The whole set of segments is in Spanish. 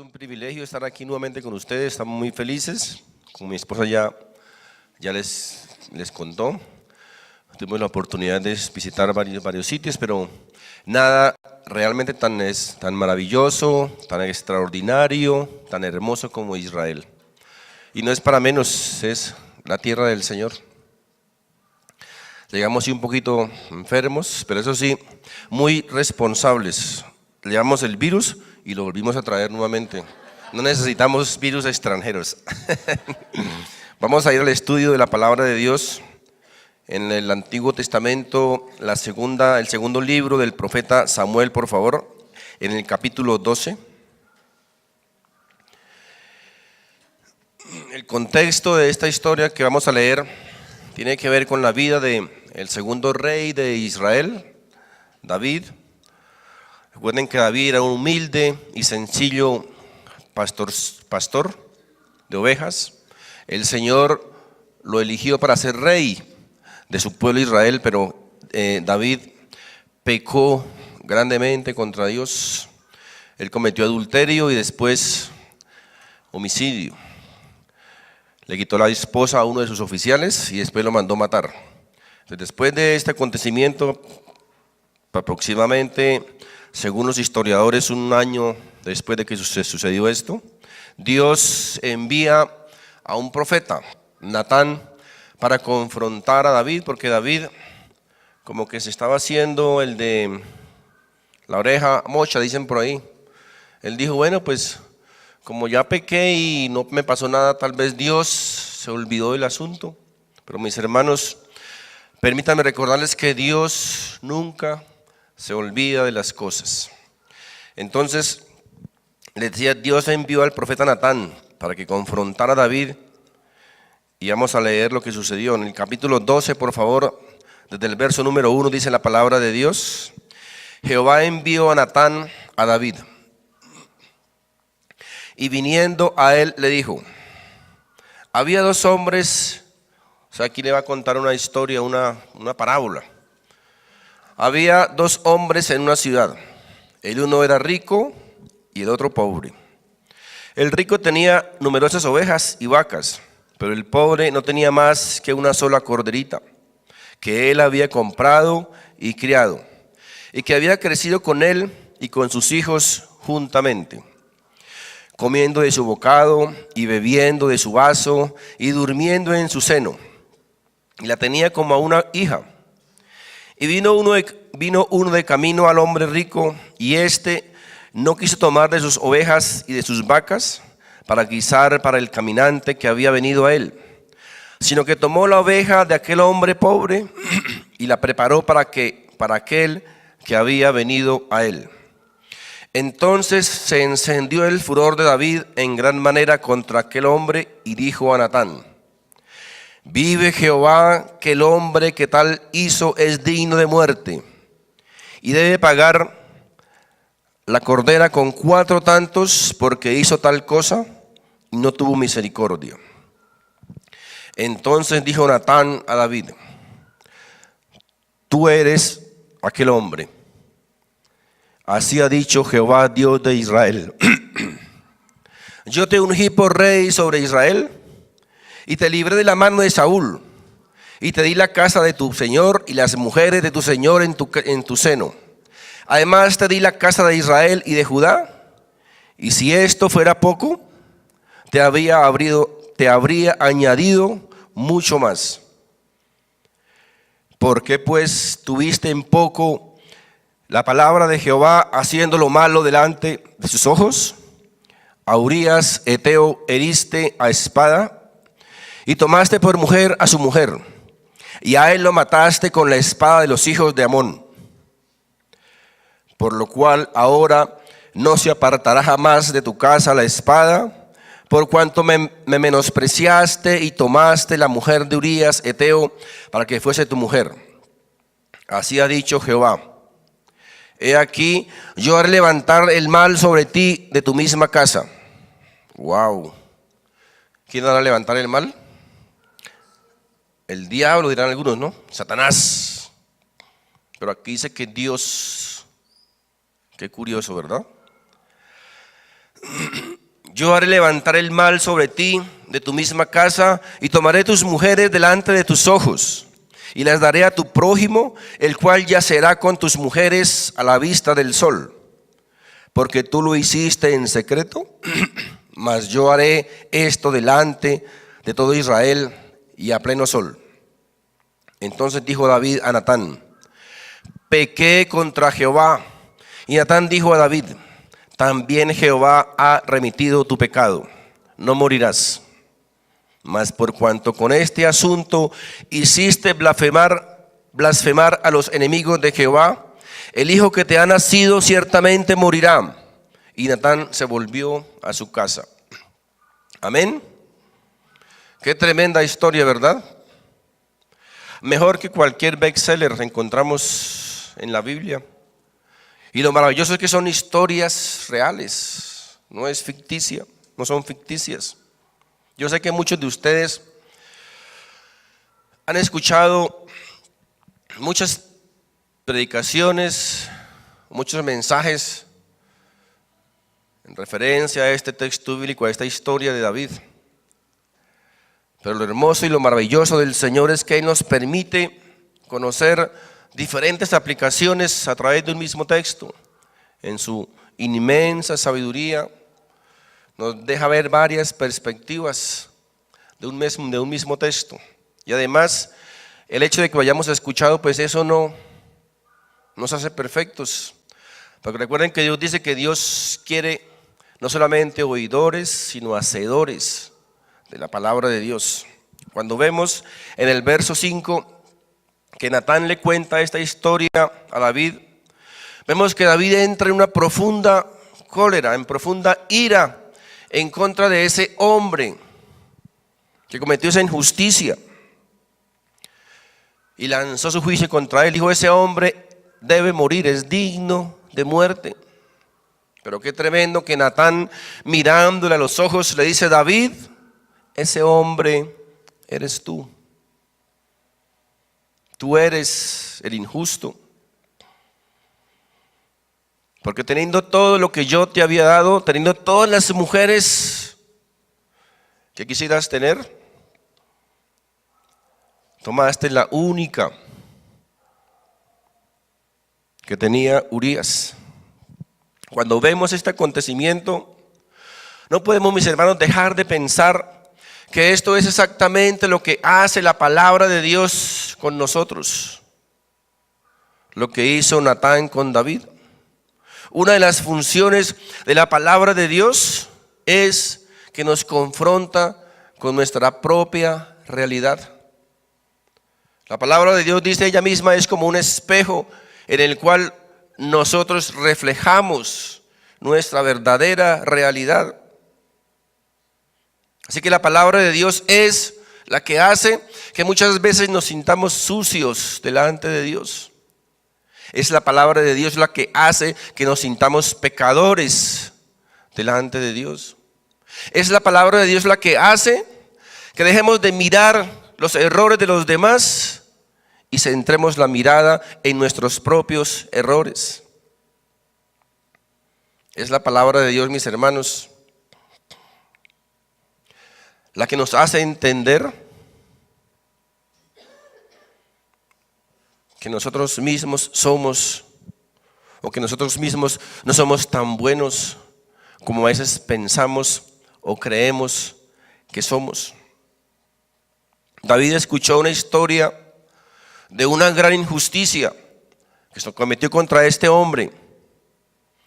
un privilegio estar aquí nuevamente con ustedes, estamos muy felices. Con mi esposa ya les contó. Tuvimos la oportunidad de visitar varios sitios, pero nada realmente tan maravilloso, tan extraordinario, tan hermoso como Israel. Y no es para menos, es la tierra del Señor. Llegamos sí un poquito enfermos, pero eso sí, muy responsables. Llevamos el virus y lo volvimos a traer nuevamente. No necesitamos virus extranjeros. Vamos a ir al estudio de la palabra de Dios en el Antiguo Testamento, el segundo libro del profeta Samuel, por favor, en el capítulo 12. El contexto de esta historia que vamos a leer tiene que ver con la vida del segundo rey de Israel, David. Recuerden que David era un humilde y sencillo pastor de ovejas. El Señor lo eligió para ser rey de su pueblo Israel, pero David pecó grandemente contra Dios. Él cometió adulterio y después homicidio. Le quitó la esposa a uno de sus oficiales y después lo mandó matar. Entonces, después de este acontecimiento, aproximadamente, según los historiadores, un año después de que sucedió esto, Dios envía a un profeta, Natán, para confrontar a David, porque David como que se estaba haciendo el de la oreja mocha, dicen por ahí. Él dijo, bueno, pues como ya pequé y no me pasó nada, tal vez Dios se olvidó del asunto. Pero mis hermanos, permítanme recordarles que Dios nunca se olvida de las cosas. Entonces, les decía, Dios envió al profeta Natán para que confrontara a David. Y vamos a leer lo que sucedió. En el capítulo 12, por favor, desde el verso número 1, dice la palabra de Dios. Jehová envió a Natán a David. Y viniendo a él le dijo, había dos hombres, o sea, aquí le va a contar una historia, una parábola. Había dos hombres en una ciudad, el uno era rico y el otro pobre. El rico tenía numerosas ovejas y vacas, pero el pobre no tenía más que una sola corderita, que él había comprado y criado, y que había crecido con él y con sus hijos juntamente, comiendo de su bocado y bebiendo de su vaso y durmiendo en su seno, y la tenía como a una hija. Y vino uno de camino al hombre rico, y éste no quiso tomar de sus ovejas y de sus vacas para guisar para el caminante que había venido a él, sino que tomó la oveja de aquel hombre pobre y la preparó para aquel que había venido a él. Entonces se encendió el furor de David en gran manera contra aquel hombre y dijo a Natán, vive Jehová, que el hombre que tal hizo es digno de muerte y debe pagar la cordera con 4 tantos porque hizo tal cosa y no tuvo misericordia. Entonces dijo Natán a David, tú eres aquel hombre. Así ha dicho Jehová, Dios de Israel. Yo te ungí por rey sobre Israel y te libré de la mano de Saúl y te di la casa de tu señor y las mujeres de tu señor en tu seno. Además te di la casa de Israel y de Judá, y si esto fuera poco, te habría añadido mucho más. ¿Por qué pues tuviste en poco la palabra de Jehová haciendo lo malo delante de sus ojos? A Urías Eteo heriste a espada y tomaste por mujer a su mujer, y a él lo mataste con la espada de los hijos de Amón. Por lo cual ahora no se apartará jamás de tu casa la espada, por cuanto me menospreciaste y tomaste la mujer de Urías Eteo para que fuese tu mujer. Así ha dicho Jehová. He aquí, yo haré levantar el mal sobre ti de tu misma casa. Wow. ¿Quién hará levantar el mal? El diablo, dirán algunos, ¿no? Satanás. Pero aquí dice que Dios. Qué curioso, ¿verdad? yo haré levantar el mal sobre ti de tu misma casa y tomaré tus mujeres delante de tus ojos y las daré a tu prójimo, el cual yacerá con tus mujeres a la vista del sol. Porque tú lo hiciste en secreto, mas yo haré esto delante de todo Israel y a pleno sol. Entonces dijo David a Natán: pequé contra Jehová. Y Natán dijo a David: también Jehová ha remitido tu pecado, no morirás. Mas por cuanto con este asunto hiciste blasfemar a los enemigos de Jehová, el hijo que te ha nacido ciertamente morirá. Y Natán se volvió a su casa. Amén. Qué tremenda historia, ¿verdad? Mejor que cualquier bestseller encontramos en la Biblia. Y lo maravilloso es que son historias reales, no es ficticia, no son ficticias. Yo sé que muchos de ustedes han escuchado muchas predicaciones, muchos mensajes en referencia a este texto bíblico, a esta historia de David. Pero lo hermoso y lo maravilloso del Señor es que Él nos permite conocer diferentes aplicaciones a través de un mismo texto. En su inmensa sabiduría nos deja ver varias perspectivas de un mismo texto. Y además, el hecho de que lo hayamos escuchado, pues eso no nos hace perfectos. Porque recuerden que Dios dice que Dios quiere no solamente oidores, sino hacedores de la palabra de Dios. Cuando vemos en el verso 5 que Natán le cuenta esta historia a David, vemos que David entra en una profunda cólera, en profunda ira en contra de ese hombre que cometió esa injusticia y lanzó su juicio contra él. Dijo: ese hombre debe morir, es digno de muerte. Pero qué tremendo que Natán, mirándole a los ojos, le dice: David, ese hombre eres tú. Tú eres el injusto. Porque teniendo todo lo que yo te había dado, teniendo todas las mujeres que quisieras tener, tomaste la única que tenía Urías. Cuando vemos este acontecimiento, no podemos, mis hermanos, dejar de pensar que esto es exactamente lo que hace la palabra de Dios con nosotros, lo que hizo Natán con David. Una de las funciones de la palabra de Dios es que nos confronta con nuestra propia realidad. La palabra de Dios, dice ella misma, es como un espejo en el cual nosotros reflejamos nuestra verdadera realidad. Así que la palabra de Dios es la que hace que muchas veces nos sintamos sucios delante de Dios. Es la palabra de Dios la que hace que nos sintamos pecadores delante de Dios. Es la palabra de Dios la que hace que dejemos de mirar los errores de los demás y centremos la mirada en nuestros propios errores. Es la palabra de Dios, mis hermanos, la que nos hace entender que nosotros mismos somos, o que nosotros mismos no somos tan buenos como a veces pensamos o creemos que somos. David escuchó una historia de una gran injusticia que se cometió contra este hombre,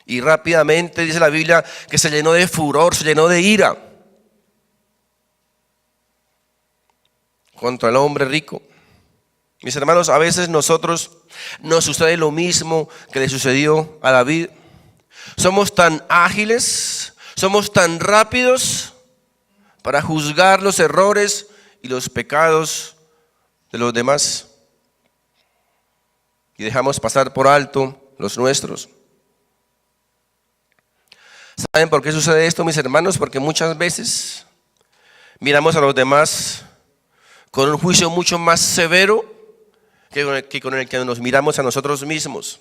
y rápidamente dice la Biblia que se llenó de furor, se llenó de ira contra el hombre rico. Mis hermanos, a veces nosotros nos sucede lo mismo que le sucedió a David. Somos tan ágiles, somos tan rápidos para juzgar los errores y los pecados de los demás, y dejamos pasar por alto los nuestros. ¿Saben por qué sucede esto, mis hermanos? Porque muchas veces miramos a los demás con un juicio mucho más severo que con el que nos miramos a nosotros mismos.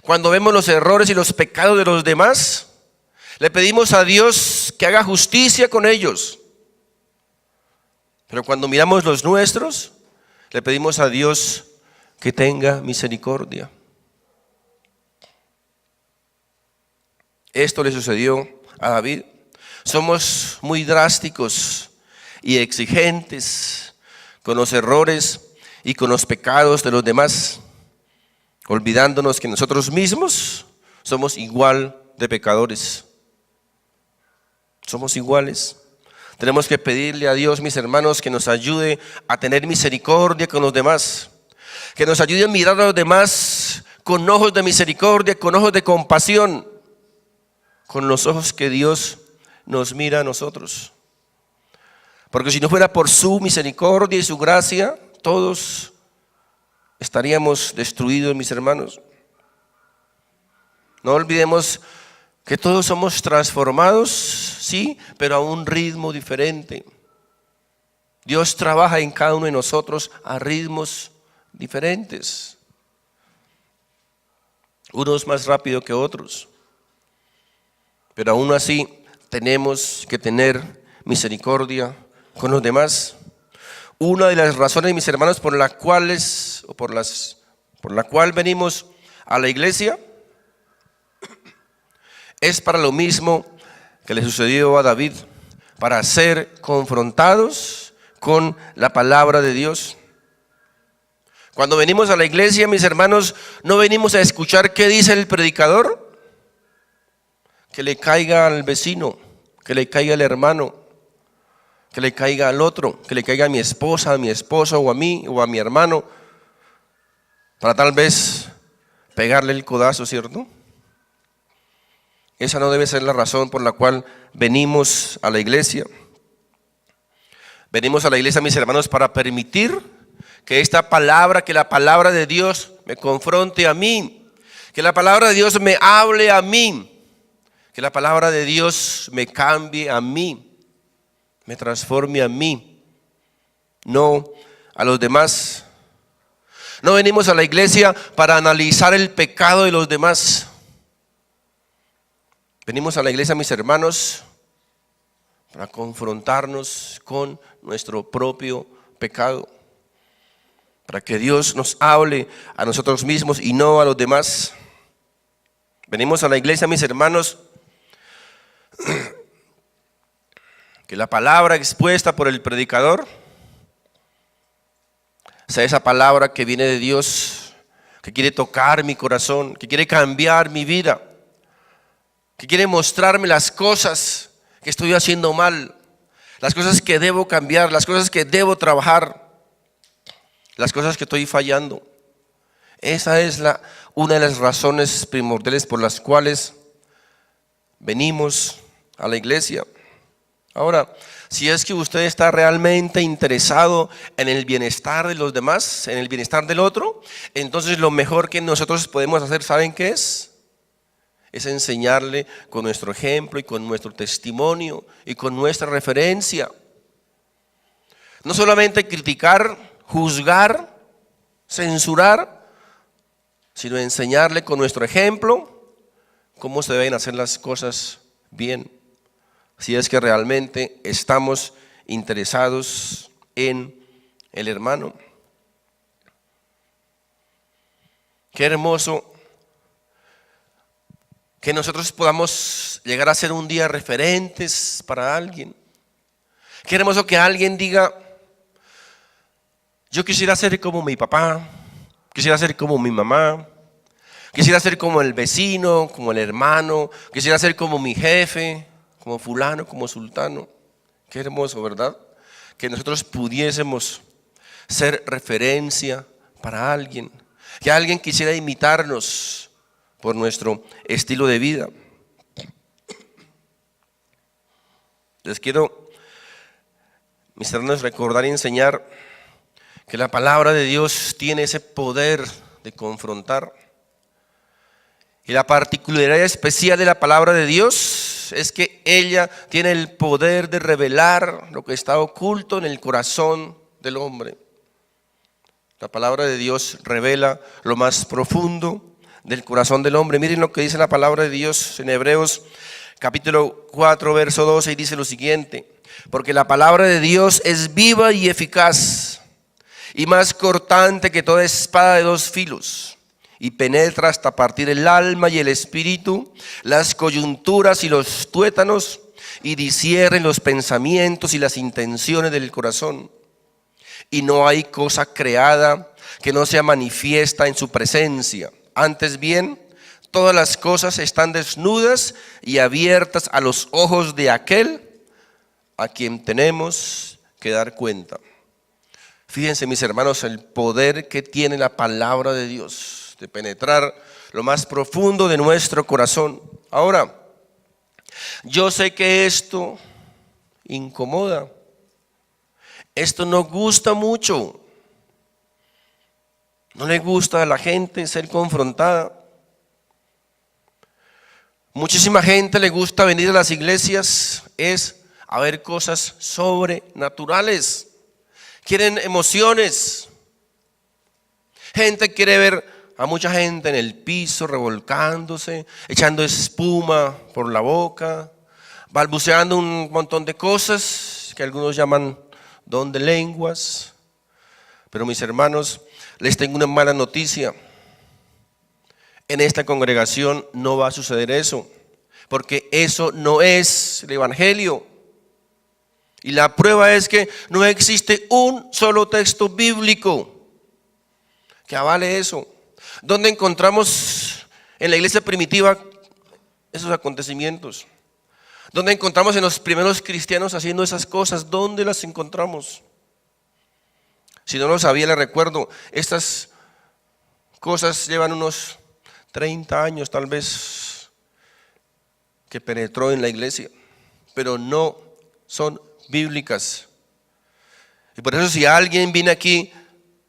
Cuando vemos los errores y los pecados de los demás, Le pedimos a Dios que haga justicia con ellos. Pero cuando miramos los nuestros, le pedimos a Dios que tenga misericordia. Esto le sucedió a David. Somos muy drásticos y exigentes con los errores y con los pecados de los demás, olvidándonos que nosotros mismos somos igual de pecadores. Somos iguales. Tenemos que pedirle a Dios, mis hermanos, que nos ayude a tener misericordia con los demás, que nos ayude a mirar a los demás con ojos de misericordia, con ojos de compasión, con los ojos que Dios nos mira a nosotros. Porque si no fuera por su misericordia y su gracia, todos estaríamos destruidos, mis hermanos. No olvidemos que todos somos transformados, sí, pero a un ritmo diferente. Dios trabaja en cada uno de nosotros a ritmos diferentes. Unos más rápido que otros. Pero aún así tenemos que tener misericordia con los demás. Una de las razones, mis hermanos, por la cual venimos a la iglesia es para lo mismo que le sucedió a David, para ser confrontados con la palabra de Dios. Cuando venimos a la iglesia, mis hermanos, no venimos a escuchar qué dice el predicador, que le caiga al vecino, que le caiga al hermano, que le caiga al otro, que le caiga a mi esposa, a mi esposo o a mí o a mi hermano, para tal vez pegarle el codazo, ¿cierto? Esa no debe ser la razón por la cual venimos a la iglesia. Venimos a la iglesia, mis hermanos, para permitir que esta palabra, que la palabra de Dios me confronte a mí, que la palabra de Dios me hable a mí, que la palabra de Dios me cambie a mí, me transforme a mí, no a los demás. No venimos a la iglesia para analizar el pecado de los demás. Venimos a la iglesia, mis hermanos, para confrontarnos con nuestro propio pecado, para que Dios nos hable a nosotros mismos y no a los demás. Venimos a la iglesia, mis hermanos, que la palabra expuesta por el predicador sea esa palabra que viene de Dios, que quiere tocar mi corazón, que quiere cambiar mi vida, que quiere mostrarme las cosas que estoy haciendo mal, las cosas que debo cambiar, las cosas que debo trabajar, las cosas que estoy fallando. Esa es una de las razones primordiales por las cuales venimos a la iglesia. Ahora, si es que usted está realmente interesado en el bienestar de los demás, en el bienestar del otro, entonces lo mejor que nosotros podemos hacer, ¿saben qué es? Es enseñarle con nuestro ejemplo y con nuestro testimonio y con nuestra referencia. No solamente criticar, juzgar, censurar, sino enseñarle con nuestro ejemplo cómo se deben hacer las cosas bien. Si es que realmente estamos interesados en el hermano. Qué hermoso que nosotros podamos llegar a ser un día referentes para alguien. Qué hermoso que alguien diga: yo quisiera ser como mi papá, quisiera ser como mi mamá, quisiera ser como el vecino, como el hermano, quisiera ser como mi jefe, como fulano, como sultano. Qué hermoso, ¿verdad? Que nosotros pudiésemos ser referencia para alguien, que alguien quisiera imitarnos por nuestro estilo de vida. Les quiero, mis hermanos, recordar y enseñar que la palabra de Dios tiene ese poder de confrontar. Y la particularidad especial de la palabra de Dios es que ella tiene el poder de revelar lo que está oculto en el corazón del hombre. La palabra de Dios revela lo más profundo del corazón del hombre. Miren lo que dice la palabra de Dios en Hebreos capítulo 4, verso 12, y dice lo siguiente: porque la palabra de Dios es viva y eficaz, y más cortante que toda espada de dos filos, y penetra hasta partir el alma y el espíritu, las coyunturas y los tuétanos, y discierne los pensamientos y las intenciones del corazón. Y no hay cosa creada que no sea manifiesta en su presencia. Antes bien, todas las cosas están desnudas y abiertas a los ojos de aquel a quien tenemos que dar cuenta. Fíjense, mis hermanos, el poder que tiene la palabra de Dios de penetrar lo más profundo de nuestro corazón. Ahora, yo sé que esto incomoda, esto no gusta mucho, no le gusta a la gente ser confrontada. Muchísima gente le gusta venir a las iglesias es a ver cosas sobrenaturales. Quieren emociones. Gente quiere ver a mucha gente en el piso revolcándose, echando espuma por la boca, balbuceando un montón de cosas que algunos llaman don de lenguas. Pero mis hermanos, les tengo una mala noticia. En esta congregación no va a suceder eso, porque eso no es el evangelio. Y la prueba es que no existe un solo texto bíblico que avale eso. ¿Dónde encontramos en la iglesia primitiva esos acontecimientos? ¿Dónde encontramos en los primeros cristianos haciendo esas cosas? ¿Dónde las encontramos? Si no lo sabía, les recuerdo, estas cosas llevan unos 30 años tal vez que penetró en la iglesia, pero no son bíblicas. Y por eso si alguien viene aquí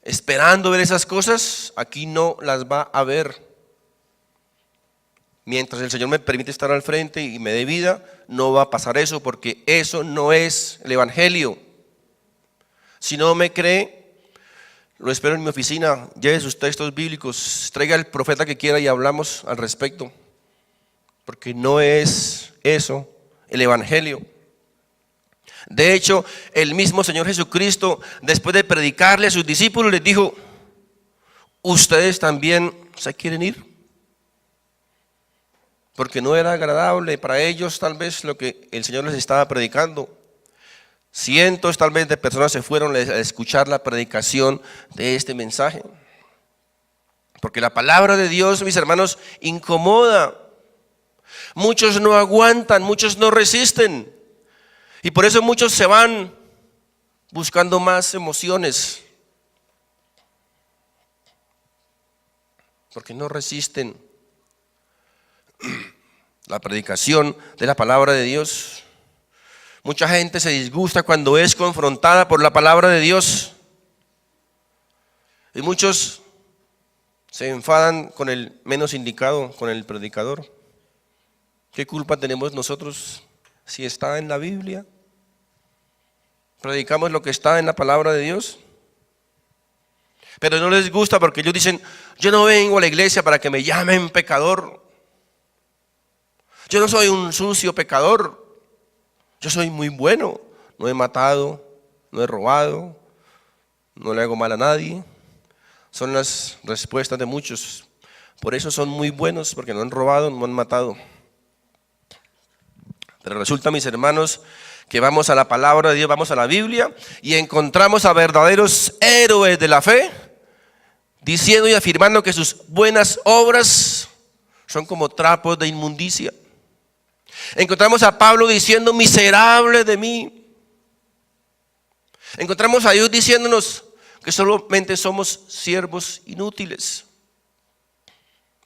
esperando ver esas cosas, aquí no las va a ver. Mientras el Señor me permite estar al frente y me dé vida, no va a pasar eso, porque eso no es el evangelio. Si no me cree, lo espero en mi oficina, lleve sus textos bíblicos, traiga al profeta que quiera y hablamos al respecto, porque no es eso el evangelio. De hecho, el mismo Señor Jesucristo, después de predicarle a sus discípulos, les dijo: ¿ustedes también se quieren ir? Porque no era agradable para ellos tal vez lo que el Señor les estaba predicando. Cientos tal vez de personas se fueron a escuchar la predicación de este mensaje. Porque la palabra de Dios, mis hermanos, incomoda. Muchos no aguantan, muchos no resisten. Y por eso muchos se van buscando más emociones. Porque no resisten la predicación de la palabra de Dios. Mucha gente se disgusta cuando es confrontada por la palabra de Dios. Y muchos se enfadan con el menos indicado, con el predicador. ¿Qué culpa tenemos nosotros si está en la Biblia? Predicamos lo que está en la palabra de Dios. Pero no les gusta porque ellos dicen: yo no vengo a la iglesia para que me llamen pecador. Yo no soy un sucio pecador. Yo soy muy bueno. No he matado, no he robado, no le hago mal a nadie. Son las respuestas de muchos. Por eso son muy buenos, porque no han robado, no han matado. Pero resulta, mis hermanos, que vamos a la palabra de Dios, vamos a la Biblia y encontramos a verdaderos héroes de la fe diciendo y afirmando que sus buenas obras son como trapos de inmundicia. Encontramos a Pablo diciendo: miserable de mí. Encontramos a Dios diciéndonos que solamente somos siervos inútiles.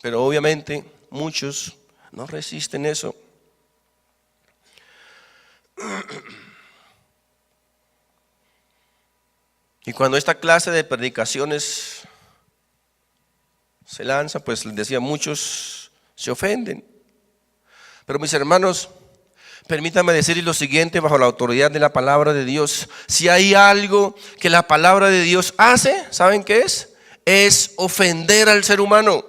Pero obviamente muchos no resisten eso. Y cuando esta clase de predicaciones se lanza, pues les decía, muchos se ofenden. Pero mis hermanos, permítanme decirles lo siguiente bajo la autoridad de la palabra de Dios. Si hay algo que la palabra de Dios hace, ¿saben qué es? Es ofender al ser humano.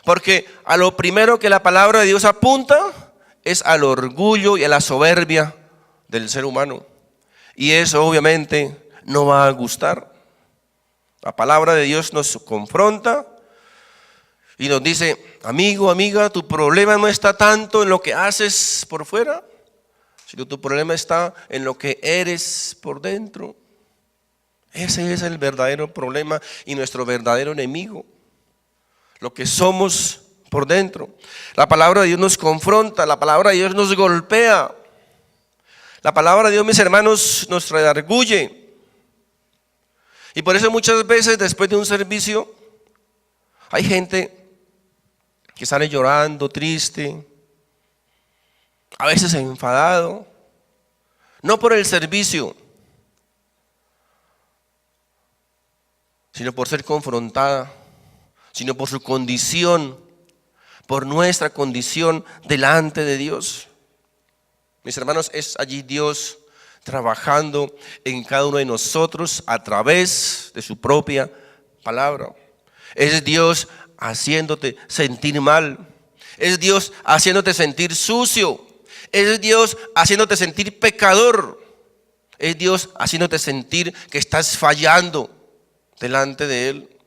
Porque a lo primero que la palabra de Dios apunta es al orgullo y a la soberbia del ser humano. Y eso obviamente no va a gustar. La palabra de Dios nos confronta y nos dice: amigo, amiga, tu problema no está tanto en lo que haces por fuera, sino tu problema está en lo que eres por dentro. Ese es el verdadero problema y nuestro verdadero enemigo, lo que somos por dentro. La palabra de Dios nos confronta, la palabra de Dios nos golpea. La palabra de Dios, mis hermanos, nos redarguye. Y por eso muchas veces después de un servicio hay gente que sale llorando, triste, a veces enfadado, no por el servicio, sino por ser confrontada, sino por su condición, por nuestra condición delante de Dios. Mis hermanos, es allí Dios trabajando en cada uno de nosotros a través de su propia palabra. Es Dios haciéndote sentir mal. Es Dios haciéndote sentir sucio. Es Dios haciéndote sentir pecador. Es Dios haciéndote sentir que estás fallando delante de Él,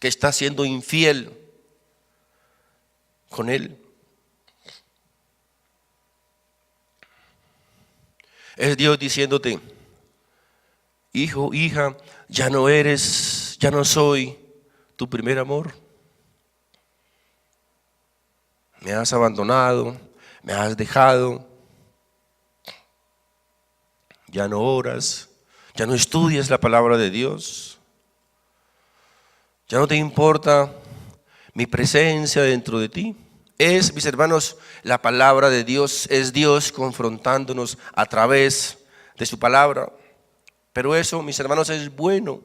que estás siendo infiel con Él. Es Dios diciéndote: hijo, hija, ya no soy tu primer amor. Me has abandonado, me has dejado, ya no oras, ya no estudias la palabra de Dios, ya no te importa mi presencia dentro de ti. Es, mis hermanos, la palabra de Dios, es Dios confrontándonos a través de su palabra. Pero eso, mis hermanos, es bueno.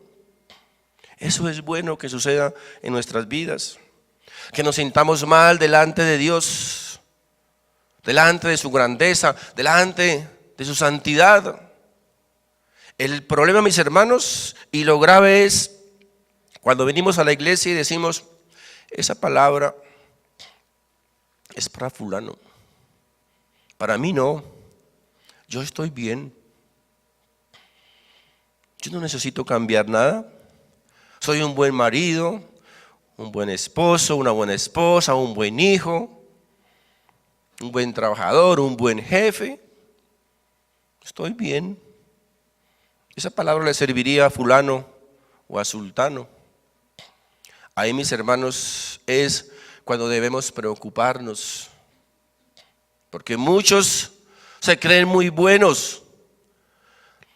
Eso es bueno que suceda en nuestras vidas. Que nos sintamos mal delante de Dios, delante de su grandeza, delante de su santidad. El problema, mis hermanos, y lo grave es cuando venimos a la iglesia y decimos: esa palabra es para fulano, para mí no, yo estoy bien, yo no necesito cambiar nada, soy un buen marido, un buen esposo, una buena esposa, un buen hijo, un buen trabajador, un buen jefe, estoy bien. Esa palabra le serviría a fulano o a sultano. Ahí, mis hermanos, es cuando debemos preocuparnos, porque muchos se creen muy buenos.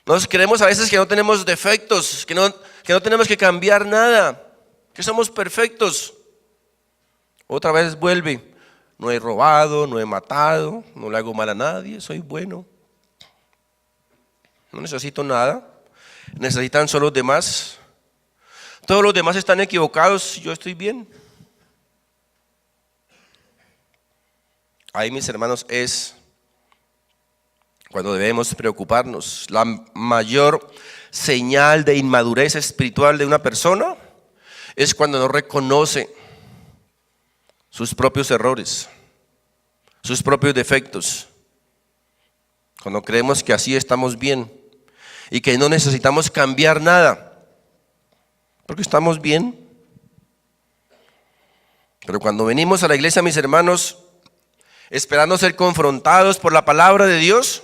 Nos creemos a veces que no tenemos defectos, que no tenemos que cambiar nada, que somos perfectos. Otra vez vuelve: no he robado, no he matado, no le hago mal a nadie, soy bueno. No necesito nada, necesitan solo los demás. Todos los demás están equivocados, yo estoy bien. Ahí, mis hermanos, es cuando debemos preocuparnos. La mayor señal de inmadurez espiritual de una persona es cuando no reconoce sus propios errores, sus propios defectos. Cuando creemos que así estamos bien y que no necesitamos cambiar nada, porque estamos bien. Pero cuando venimos a la iglesia, mis hermanos, esperando ser confrontados por la palabra de Dios,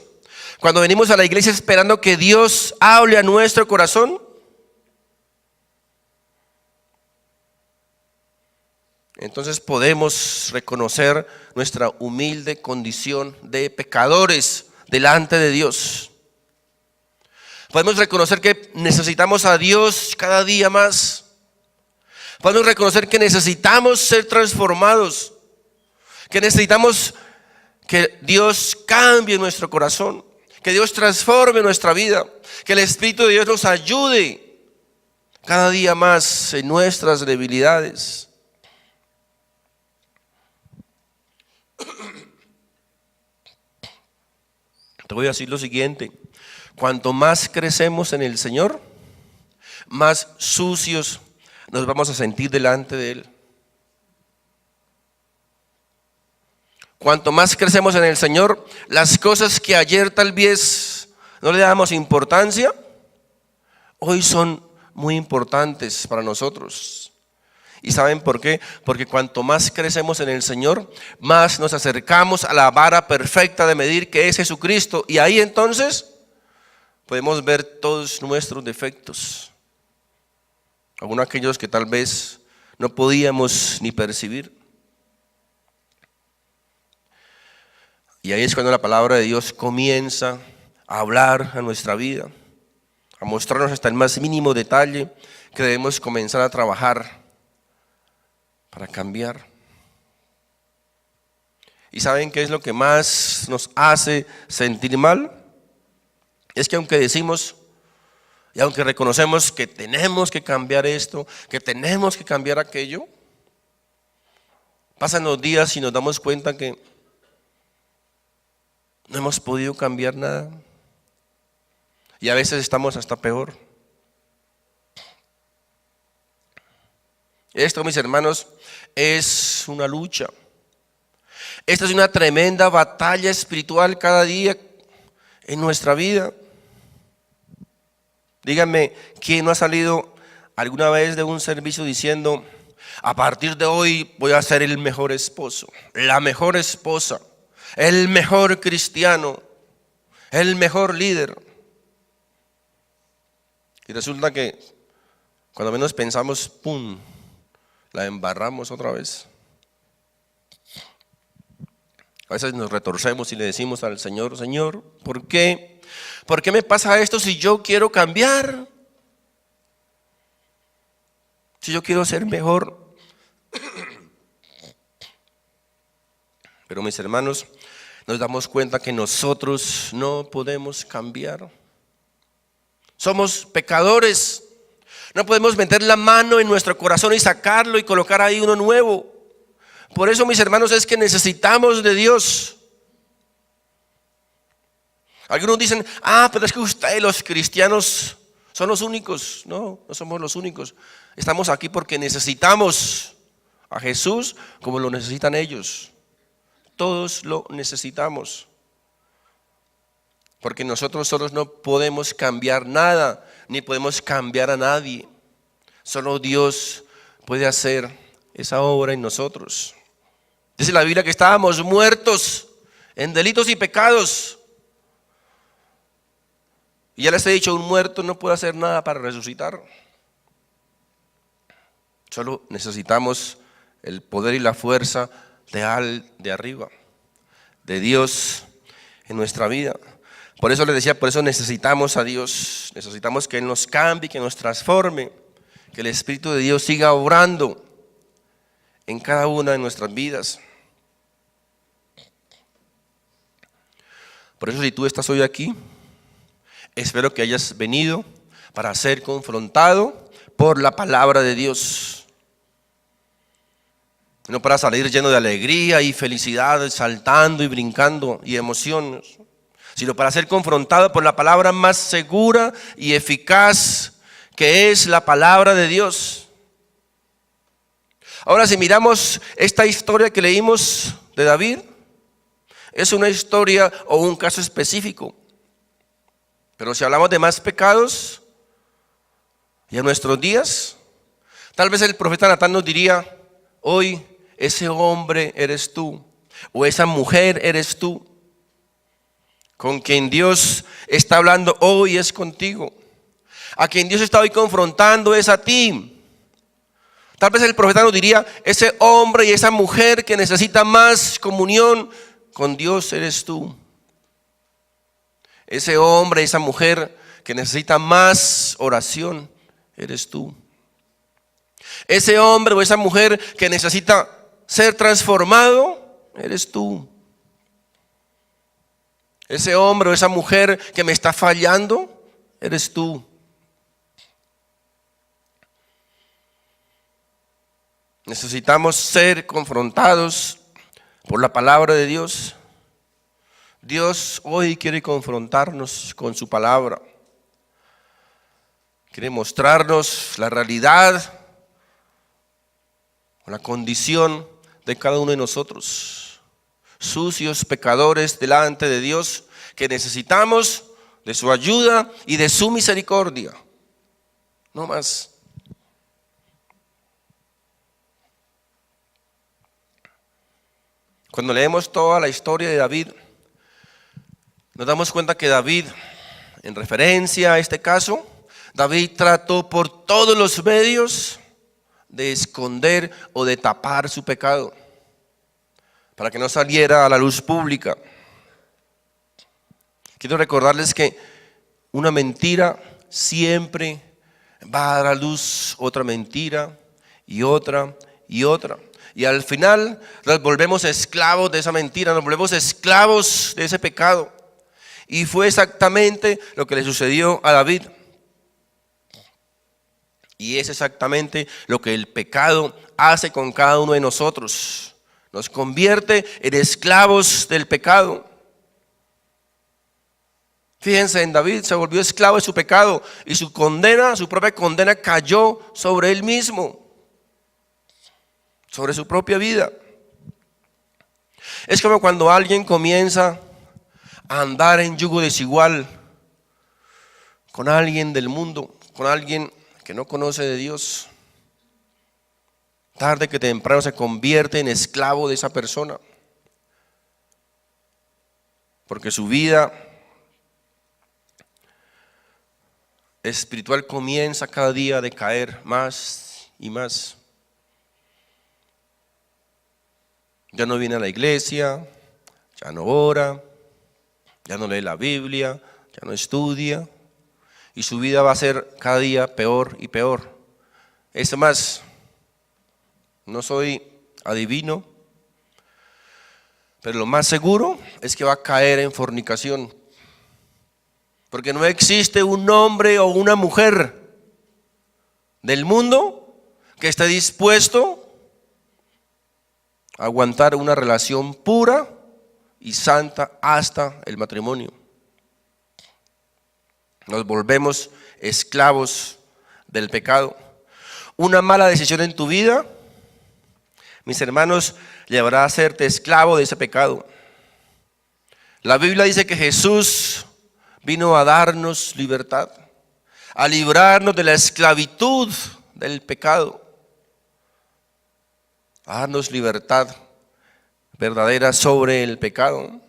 cuando venimos a la iglesia esperando que Dios hable a nuestro corazón, entonces podemos reconocer nuestra humilde condición de pecadores delante de Dios. Podemos reconocer que necesitamos a Dios cada día más. Podemos reconocer que necesitamos ser transformados, que necesitamos que Dios cambie nuestro corazón, que Dios transforme nuestra vida, que el Espíritu de Dios nos ayude cada día más en nuestras debilidades. Te voy a decir lo siguiente: cuanto más crecemos en el Señor, más sucios nos vamos a sentir delante de Él. Cuanto más crecemos en el Señor, las cosas que ayer tal vez no le dábamos importancia, hoy son muy importantes para nosotros. ¿Y saben por qué? Porque cuanto más crecemos en el Señor, más nos acercamos a la vara perfecta de medir que es Jesucristo. Y ahí entonces podemos ver todos nuestros defectos, algunos aquellos que tal vez no podíamos ni percibir. Y ahí es cuando la palabra de Dios comienza a hablar a nuestra vida, a mostrarnos hasta el más mínimo detalle que debemos comenzar a trabajar para cambiar. ¿Y saben qué es lo que más nos hace sentir mal? Es que aunque decimos y aunque reconocemos que tenemos que cambiar esto, que tenemos que cambiar aquello, pasan los días y nos damos cuenta que no hemos podido cambiar nada. Y a veces estamos hasta peor. Esto, mis hermanos, es una lucha. Esta es una tremenda batalla espiritual cada día en nuestra vida. Díganme, ¿quién no ha salido alguna vez de un servicio diciendo: a partir de hoy voy a ser el mejor esposo, la mejor esposa, el mejor cristiano, el mejor líder? Y resulta que cuando menos pensamos, ¡pum!, la embarramos otra vez. A veces nos retorcemos y le decimos al Señor: Señor, ¿por qué? ¿Por qué me pasa esto si yo quiero cambiar? Si yo quiero ser mejor. Pero mis hermanos, nos damos cuenta que nosotros no podemos cambiar. Somos pecadores. No podemos meter la mano en nuestro corazón y sacarlo y colocar ahí uno nuevo. Por eso, mis hermanos, es que necesitamos de Dios. Algunos dicen: pero es que ustedes, los cristianos, son los únicos. No, no somos los únicos. Estamos aquí porque necesitamos a Jesús como lo necesitan ellos. Todos lo necesitamos. Porque nosotros solos no podemos cambiar nada, ni podemos cambiar a nadie. Solo Dios puede hacer esa obra en nosotros. Dice la Biblia que estábamos muertos en delitos y pecados. Y ya les he dicho, un muerto no puede hacer nada para resucitar. Solo necesitamos el poder y la fuerza de arriba, de Dios en nuestra vida. Por eso les decía, por eso necesitamos a Dios. Necesitamos que Él nos cambie, que nos transforme, que el Espíritu de Dios siga obrando en cada una de nuestras vidas. Por eso, si tú estás hoy aquí, espero que hayas venido para ser confrontado por la palabra de Dios. No para salir lleno de alegría y felicidad, saltando y brincando y emociones, sino para ser confrontado por la palabra más segura y eficaz, que es la palabra de Dios. Ahora, si miramos esta historia que leímos de David, es una historia o un caso específico. Pero si hablamos de más pecados y en nuestros días, tal vez el profeta Natán nos diría: hoy ese hombre eres tú, o esa mujer eres tú. Con quien Dios está hablando hoy es contigo. A quien Dios está hoy confrontando es a ti. Tal vez el profeta nos diría: ese hombre y esa mujer que necesita más comunión con Dios eres tú. Ese hombre, esa mujer que necesita más oración, eres tú. Ese hombre o esa mujer que necesita ser transformado, eres tú. Ese hombre o esa mujer que me está fallando, eres tú. Necesitamos ser confrontados por la palabra de Dios. Dios hoy quiere confrontarnos con su palabra. Quiere mostrarnos la realidad, la condición de cada uno de nosotros. sucios, pecadores delante de Dios, que necesitamos de su ayuda y de su misericordia. No más. Cuando leemos toda la historia de David, nos damos cuenta que David, en referencia a este caso, David trató por todos los medios de esconder o de tapar su pecado, para que no saliera a la luz pública. Quiero recordarles que una mentira siempre va a dar a luz otra mentira y otra y otra. Y al final nos volvemos esclavos de esa mentira, nos volvemos esclavos de ese pecado. Y fue exactamente lo que le sucedió a David. Y es exactamente lo que el pecado hace con cada uno de nosotros. Nos convierte en esclavos del pecado. Fíjense, en David se volvió esclavo de su pecado y su condena, su propia condena cayó sobre él mismo, sobre su propia vida. Es como cuando alguien comienza a andar en yugo desigual con alguien del mundo, con alguien que no conoce de Dios. Tarde que temprano se convierte en esclavo de esa persona, porque su vida espiritual comienza cada día a decaer más y más. Ya no viene a la iglesia, ya no ora, ya no lee la Biblia, ya no estudia, y su vida va a ser cada día peor y peor. Es más, no soy adivino, pero lo más seguro es que va a caer en fornicación, porque no existe un hombre o una mujer del mundo que esté dispuesto a aguantar una relación pura y santa hasta el matrimonio. Nos volvemos esclavos del pecado. Una mala decisión en tu vida, mis hermanos, llevará a hacerte esclavo de ese pecado. La Biblia dice que Jesús vino a darnos libertad, a librarnos de la esclavitud del pecado, a darnos libertad verdadera sobre el pecado.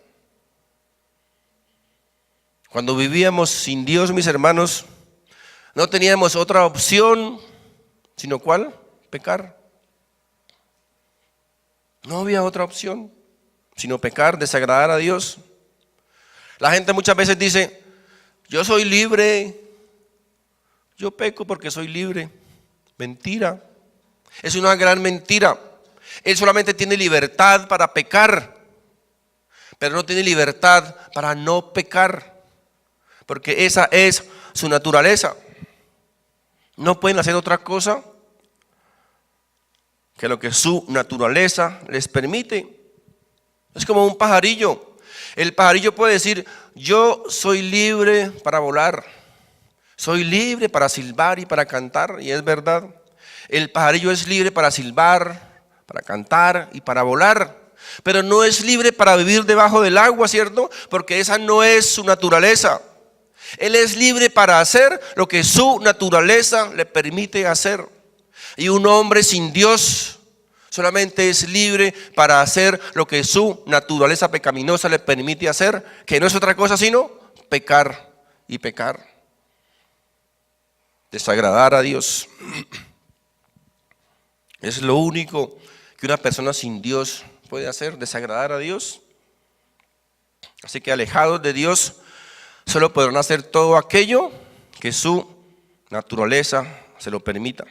Cuando vivíamos sin Dios, mis hermanos, no teníamos otra opción, sino ¿cuál? Pecar. No había otra opción, sino pecar, desagradar a Dios. La gente muchas veces dice, yo soy libre, yo peco porque soy libre. Mentira, es una gran mentira. Él solamente tiene libertad para pecar, pero no tiene libertad para no pecar, porque esa es su naturaleza. No pueden hacer otra cosa que lo que su naturaleza les permite. Es como un pajarillo. El pajarillo puede decir, yo soy libre para volar, soy libre para silbar y para cantar, y es verdad. El pajarillo es libre para silbar, para cantar y para volar, pero no es libre para vivir debajo del agua, ¿cierto? Porque esa no es su naturaleza. Él es libre para hacer lo que su naturaleza le permite hacer. Y un hombre sin Dios solamente es libre para hacer lo que su naturaleza pecaminosa le permite hacer, que no es otra cosa sino pecar y pecar. Desagradar a Dios. Es lo único que una persona sin Dios puede hacer, desagradar a Dios. Así que alejados de Dios, solo podrán hacer todo aquello que su naturaleza se lo permita.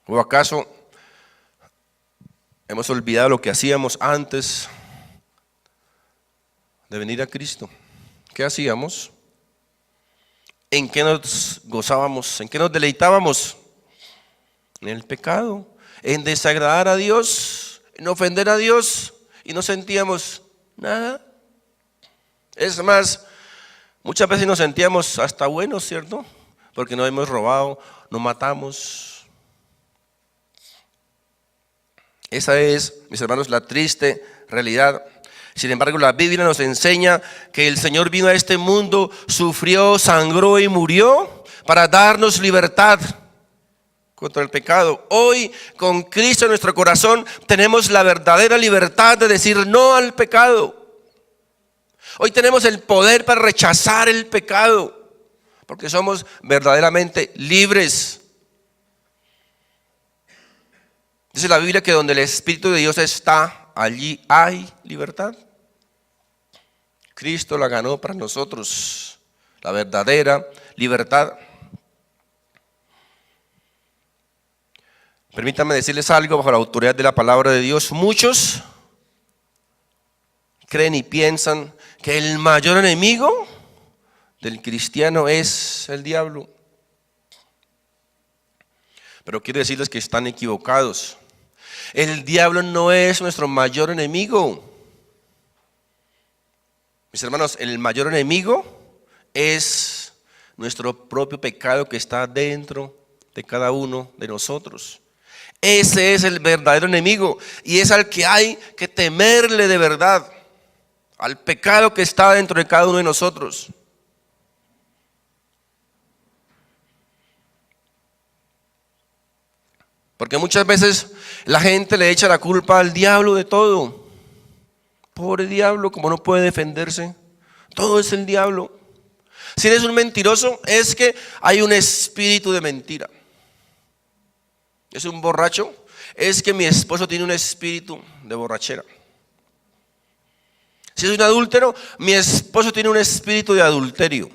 ¿O acaso hemos olvidado lo que hacíamos antes de venir a Cristo? ¿Qué hacíamos? ¿En qué nos gozábamos? ¿En qué nos deleitábamos? En el pecado, en desagradar a Dios, en ofender a Dios, y no sentíamos nada. Es más, muchas veces nos sentíamos hasta buenos, ¿cierto? Porque no hemos robado, no matamos. Esa es, mis hermanos, la triste realidad. Sin embargo, la Biblia nos enseña que el Señor vino a este mundo, sufrió, sangró y murió para darnos libertad contra el pecado. Hoy, con Cristo en nuestro corazón, tenemos la verdadera libertad de decir no al pecado. Hoy tenemos el poder para rechazar el pecado, porque somos verdaderamente libres. Dice la Biblia que donde el Espíritu de Dios está, allí hay libertad. Cristo la ganó para nosotros, la verdadera libertad. Permítanme decirles algo bajo la autoridad de la palabra de Dios. Muchos creen y piensan que el mayor enemigo del cristiano es el diablo. Pero quiero decirles que están equivocados. El diablo no es nuestro mayor enemigo. Mis hermanos, el mayor enemigo es nuestro propio pecado que está dentro de cada uno de nosotros. Ese es el verdadero enemigo y es al que hay que temerle de verdad, al pecado que está dentro de cada uno de nosotros. Porque muchas veces la gente le echa la culpa al diablo de todo. Pobre diablo, como no puede defenderse, todo es el diablo. Si eres un mentiroso, es que hay un espíritu de mentira. Es un borracho, es que mi esposo tiene un espíritu de borrachera. Si es un adúltero, mi esposo tiene un espíritu de adulterio.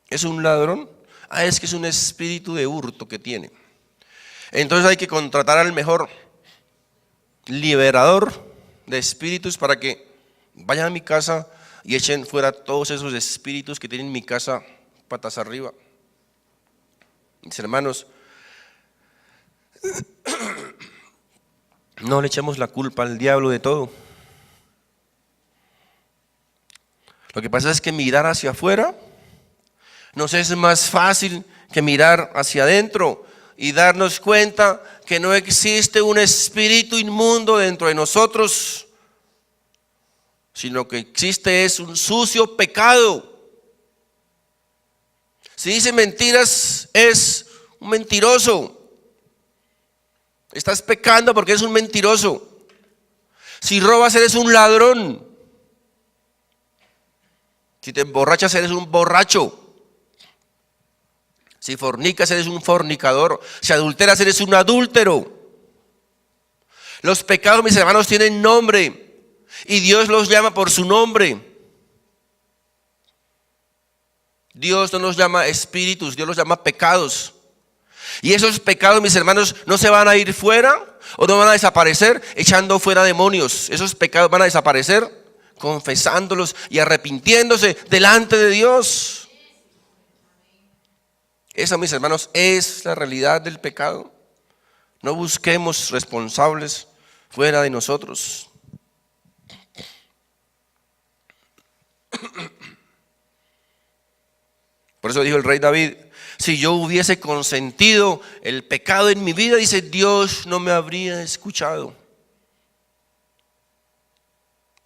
¿Es un ladrón? Es que es un espíritu de hurto que tiene. Entonces hay que contratar al mejor liberador de espíritus para que vayan a mi casa y echen fuera todos esos espíritus que tienen mi casa patas arriba. Mis hermanos, no le echemos la culpa al diablo de todo. Lo que pasa es que mirar hacia afuera nos es más fácil que mirar hacia adentro y darnos cuenta que no existe un espíritu inmundo dentro de nosotros, sino que existe es un sucio pecado. Si dice mentiras, es un mentiroso. Estás pecando porque eres un mentiroso. Si robas, eres un ladrón. Si te emborrachas, eres un borracho. Si fornicas, eres un fornicador. Si adulteras, eres un adúltero. Los pecados, mis hermanos, tienen nombre y Dios los llama por su nombre. Dios no los llama espíritus, Dios los llama pecados. Y esos pecados, mis hermanos, no se van a ir fuera o no van a desaparecer echando fuera demonios. Esos pecados van a desaparecer confesándolos y arrepintiéndose delante de Dios. Esa, mis hermanos, es la realidad del pecado. No busquemos responsables fuera de nosotros. Por eso dijo el rey David: si yo hubiese consentido el pecado en mi vida, dice, Dios no me habría escuchado.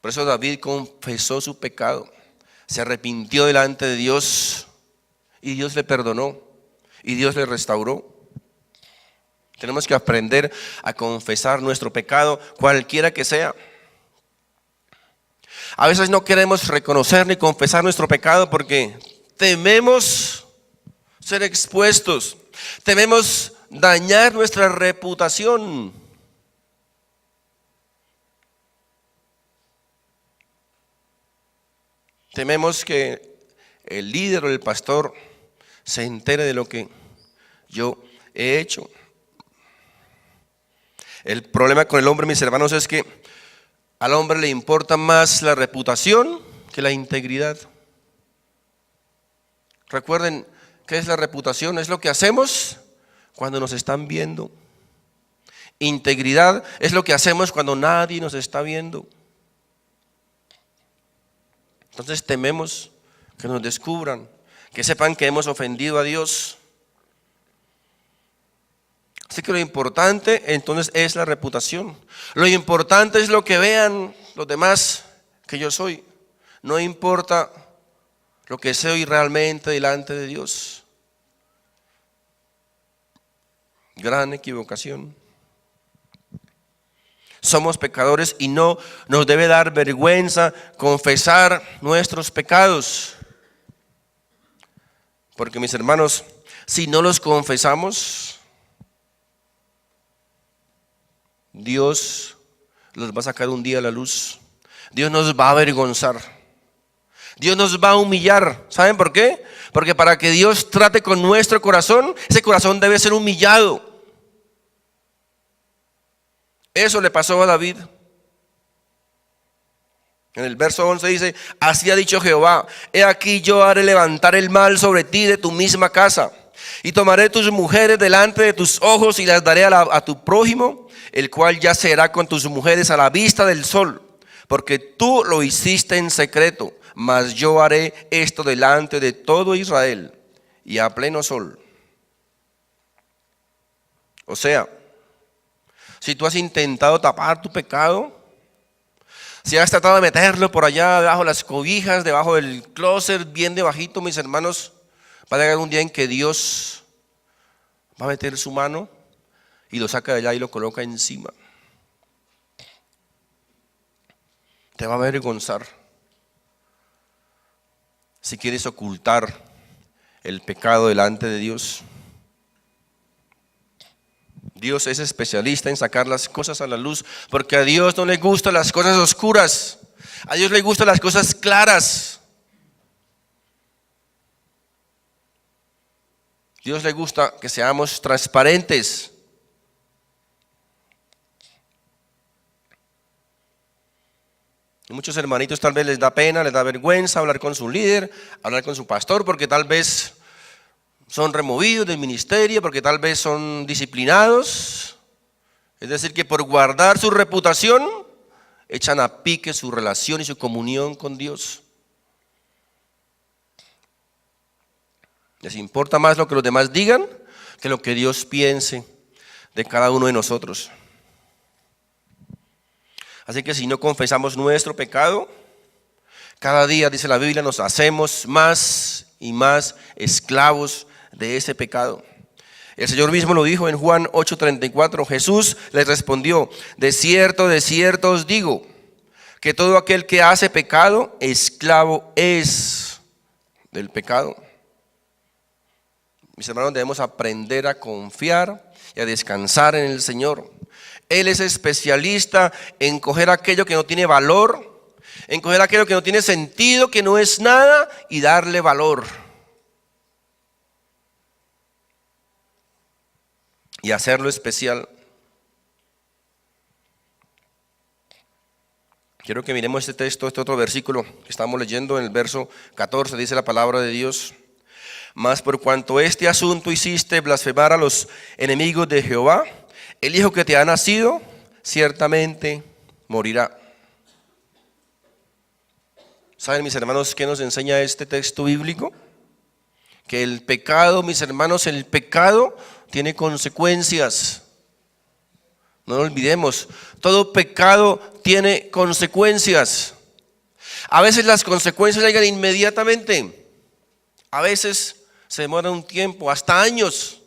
Por eso David confesó su pecado, se arrepintió delante de Dios y Dios le perdonó y Dios le restauró. Tenemos que aprender a confesar nuestro pecado, cualquiera que sea. A veces no queremos reconocer ni confesar nuestro pecado porque tememos ser expuestos, tememos dañar nuestra reputación. Tememos que el líder o el pastor se entere de lo que yo he hecho. El problema con el hombre, mis hermanos, es que al hombre le importa más la reputación que la integridad. Recuerden, ¿qué es la reputación? Es lo que hacemos cuando nos están viendo. Integridad es lo que hacemos cuando nadie nos está viendo. Entonces tememos que nos descubran, que sepan que hemos ofendido a Dios. Así que lo importante entonces es la reputación. Lo importante es lo que vean los demás que yo soy. No importa lo que soy realmente delante de Dios. Gran equivocación. Somos pecadores y no nos debe dar vergüenza confesar nuestros pecados. Porque mis hermanos, si no los confesamos, Dios los va a sacar un día a la luz. Dios nos va a avergonzar. Dios nos va a humillar. ¿Saben por qué? Porque para que Dios trate con nuestro corazón, ese corazón debe ser humillado. Eso le pasó a David. En el verso 11 dice: así ha dicho Jehová, he aquí yo haré levantar el mal sobre ti de tu misma casa, y tomaré tus mujeres delante de tus ojos y las daré a tu prójimo, el cual yacerá con tus mujeres a la vista del sol, porque tú lo hiciste en secreto, mas yo haré esto delante de todo Israel y a pleno sol. O sea, si tú has intentado tapar tu pecado, si has tratado de meterlo por allá debajo de las cobijas, debajo del closet, bien debajito, mis hermanos, va a llegar un día en que Dios va a meter su mano y lo saca de allá y lo coloca encima. Te va a avergonzar si quieres ocultar el pecado delante de Dios. Dios es especialista en sacar las cosas a la luz, porque a Dios no le gustan las cosas oscuras, a Dios le gustan las cosas claras. Dios le gusta que seamos transparentes. Y muchos hermanitos tal vez les da pena, les da vergüenza hablar con su líder, hablar con su pastor, porque tal vez son removidos del ministerio, porque tal vez son disciplinados. Es decir, que por guardar su reputación, echan a pique su relación y su comunión con Dios. Les importa más lo que los demás digan que lo que Dios piense de cada uno de nosotros. Así que si no confesamos nuestro pecado, cada día, dice la Biblia, nos hacemos más y más esclavos de ese pecado. El Señor mismo lo dijo en Juan 8:34. Jesús les respondió: de cierto os digo, que todo aquel que hace pecado, esclavo es del pecado. Mis hermanos, debemos aprender a confiar y a descansar en el Señor. Él es especialista en coger aquello que no tiene valor, en coger aquello que no tiene sentido, que no es nada, y darle valor. Y hacerlo especial. Quiero que miremos este texto, este otro versículo que estamos leyendo en el verso 14, dice la palabra de Dios: mas por cuanto este asunto hiciste blasfemar a los enemigos de Jehová, el hijo que te ha nacido ciertamente morirá. ¿Saben, mis hermanos, qué nos enseña este texto bíblico? Que el pecado, mis hermanos, el pecado tiene consecuencias. No lo olvidemos, todo pecado tiene consecuencias. A veces las consecuencias llegan inmediatamente, a veces se demora un tiempo, hasta años.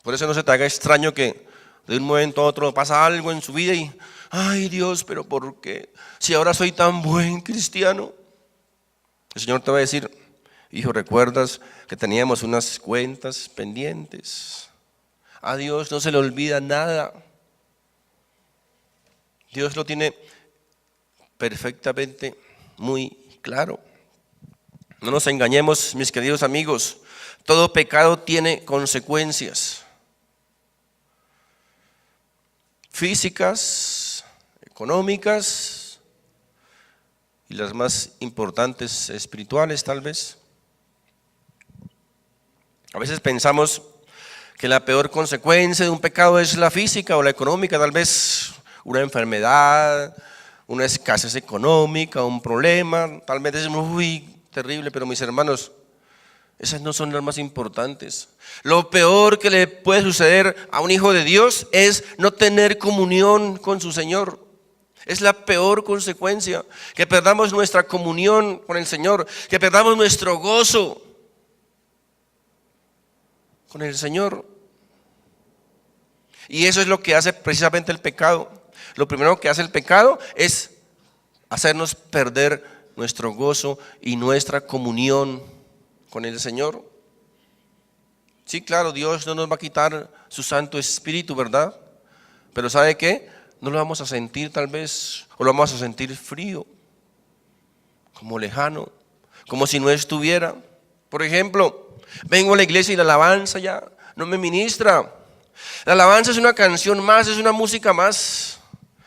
Por eso no se te haga extraño que de un momento a otro pasa algo en su vida y, ay Dios, pero ¿por qué? Si ahora soy tan buen cristiano. El Señor te va a decir: hijo, ¿recuerdas que teníamos unas cuentas pendientes? A Dios no se le olvida nada. Dios lo tiene perfectamente muy claro. No nos engañemos, mis queridos amigos, todo pecado tiene consecuencias físicas, económicas y las más importantes, espirituales tal vez. A veces pensamos que la peor consecuencia de un pecado es la física o la económica, tal vez una enfermedad, una escasez económica, un problema, tal vez es muy terrible, pero mis hermanos, Esas no son las más importantes. Lo peor que le puede suceder a un hijo de Dios es no tener comunión con su Señor. Es la peor consecuencia, que perdamos nuestra comunión con el Señor, que perdamos nuestro gozo con el Señor. Y eso es lo que hace precisamente el pecado. Lo primero que hace el pecado es hacernos perder nuestro gozo y nuestra comunión con el Señor. Sí, claro, Dios no nos va a quitar su Santo Espíritu, ¿verdad? Pero ¿sabe qué? No lo vamos a sentir tal vez, o lo vamos a sentir frío, como lejano, como si no estuviera. Por ejemplo, vengo a la iglesia y la alabanza ya no me ministra. La alabanza es una canción más, es una música más,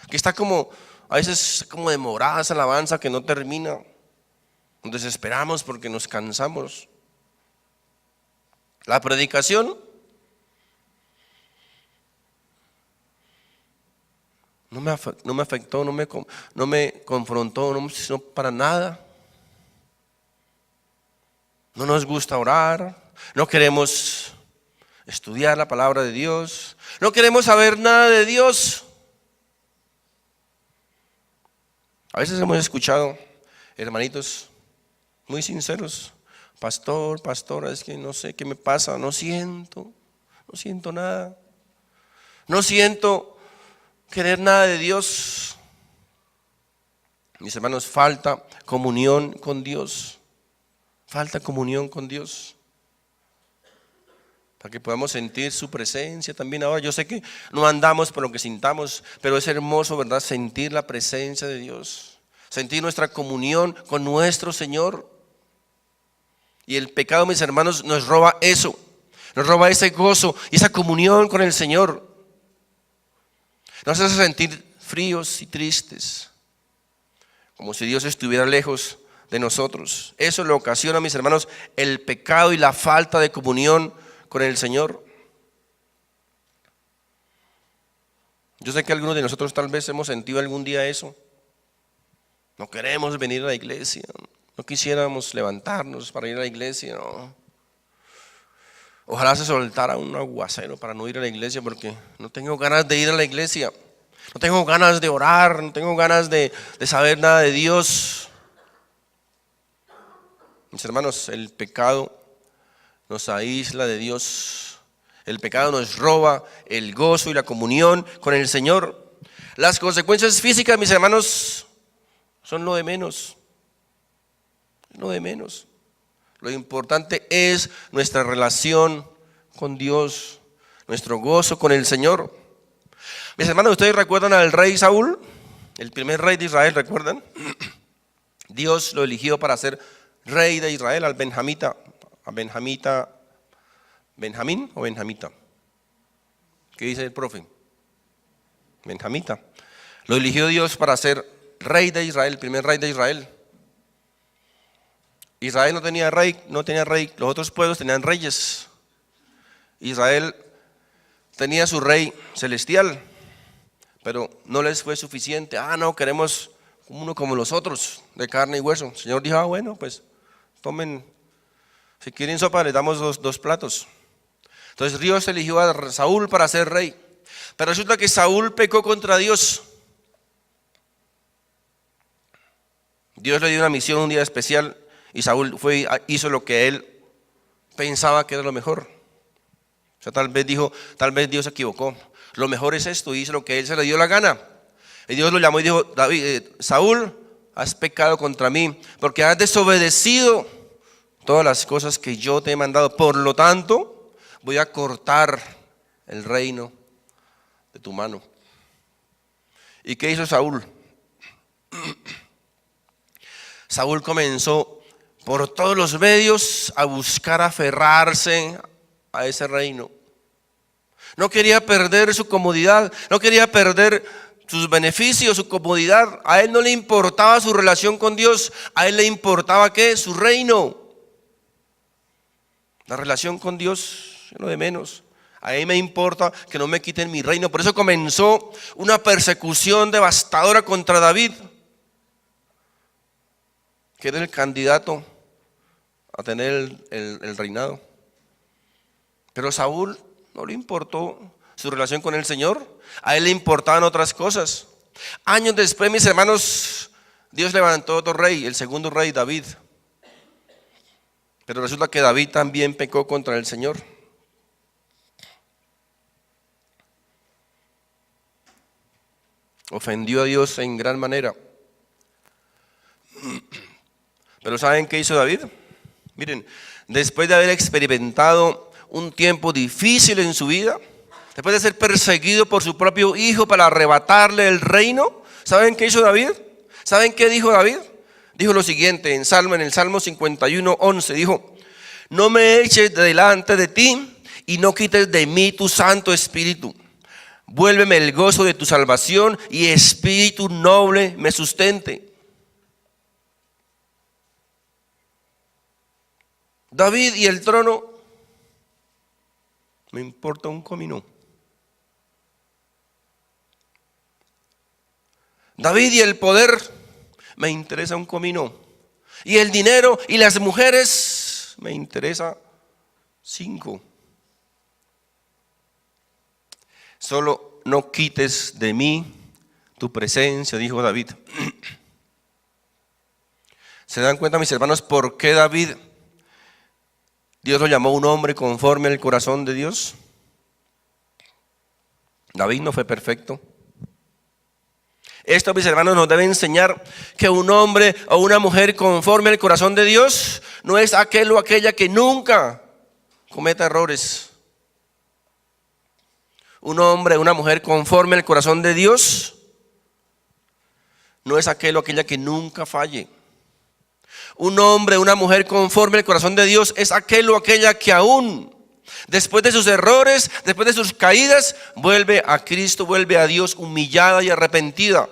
que está como, a veces como demorada esa alabanza que no termina. Nos desesperamos porque nos cansamos. La predicación no me afectó, no me confrontó, no me hizo para nada. No nos gusta orar, no queremos estudiar la palabra de Dios, no queremos saber nada de Dios. A veces hemos escuchado hermanitos muy sinceros: pastora, es que no sé qué me pasa, no siento nada, no siento querer nada de Dios. Mis hermanos, falta comunión con Dios, falta comunión con Dios, para que podamos sentir su presencia también. Ahora yo sé que no andamos por lo que sintamos, pero es hermoso, ¿verdad?, sentir la presencia de Dios, sentir nuestra comunión con nuestro Señor. Y el pecado, mis hermanos, nos roba eso, nos roba ese gozo y esa comunión con el Señor. Nos hace sentir fríos y tristes, como si Dios estuviera lejos de nosotros. Eso le ocasiona, mis hermanos, el pecado y la falta de comunión con el Señor. Yo sé que algunos de nosotros tal vez hemos sentido algún día eso. No queremos venir a la iglesia, no quisiéramos levantarnos para ir a la iglesia, no. Ojalá se soltara un aguacero para no ir a la iglesia, porque no tengo ganas de ir a la iglesia, no tengo ganas de orar, no tengo ganas de saber nada de Dios. Mis hermanos, el pecado nos aísla de Dios, el pecado nos roba el gozo y la comunión con el Señor. Las consecuencias físicas, mis hermanos, son lo de menos, lo de menos. Lo importante es nuestra relación con Dios, nuestro gozo con el Señor. Mis hermanos, ¿ustedes recuerdan al rey Saúl? El primer rey de Israel, ¿recuerdan? Dios lo eligió para ser rey de Israel, al benjamita. ¿Benjamín o benjamita? ¿Qué dice el profe? Benjamita. Lo eligió Dios para ser rey de Israel, el primer rey de Israel. Israel no tenía rey, los otros pueblos tenían reyes. Israel tenía su rey celestial, pero no les fue suficiente. No, queremos uno como los otros, de carne y hueso. El Señor dijo, bueno, pues tomen, si quieren sopa, les damos dos platos. Entonces Dios eligió a Saúl para ser rey, pero resulta que Saúl pecó contra Dios. Dios le dio una misión un día especial, y Saúl hizo lo que él pensaba que era lo mejor. O sea, tal vez Dios se equivocó. Lo mejor es esto, y hizo lo que él se le dio la gana. Y Dios lo llamó y dijo, Saúl, has pecado contra mí, porque has desobedecido todas las cosas que yo te he mandado. Por lo tanto, voy a cortar el reino de tu mano. ¿Y qué hizo Saúl? Saúl comenzó por todos los medios a buscar aferrarse a ese reino. No quería perder su comodidad, no quería perder sus beneficios, su comodidad. A él no le importaba su relación con Dios, a él le importaba ¿qué? Su reino. La relación con Dios es lo de menos. A mí me importa que no me quiten mi reino. Por eso comenzó una persecución devastadora contra David, que era el candidato a tener el reinado. Pero Saúl no le importó su relación con el Señor, a él le importaban otras cosas. Años después, mis hermanos, Dios levantó otro rey, el segundo rey, David. Pero resulta que David también pecó contra el Señor. Ofendió a Dios en gran manera. Pero ¿saben qué hizo David? Miren, después de haber experimentado un tiempo difícil en su vida, después de ser perseguido por su propio hijo para arrebatarle el reino, ¿saben qué hizo David? ¿Saben qué dijo David? Dijo lo siguiente en el Salmo 51:11, dijo: no me eches de delante de ti y no quites de mí tu Santo Espíritu. Vuélveme el gozo de tu salvación y espíritu noble me sustente. David y el trono me importa un comino. David y el poder me interesa un comino. Y el dinero y las mujeres me interesa 5. Solo no quites de mí tu presencia, dijo David. ¿Se dan cuenta, mis hermanos, por qué Dios lo llamó un hombre conforme al corazón de Dios? David no fue perfecto. Esto, mis hermanos, nos debe enseñar que un hombre o una mujer conforme al corazón de Dios no es aquel o aquella que nunca cometa errores. Un hombre o una mujer conforme al corazón de Dios no es aquel o aquella que nunca falle. Un hombre o una mujer conforme al corazón de Dios es aquel o aquella que aún después de sus errores, después de sus caídas, vuelve a Cristo, vuelve a Dios humillada y arrepentida.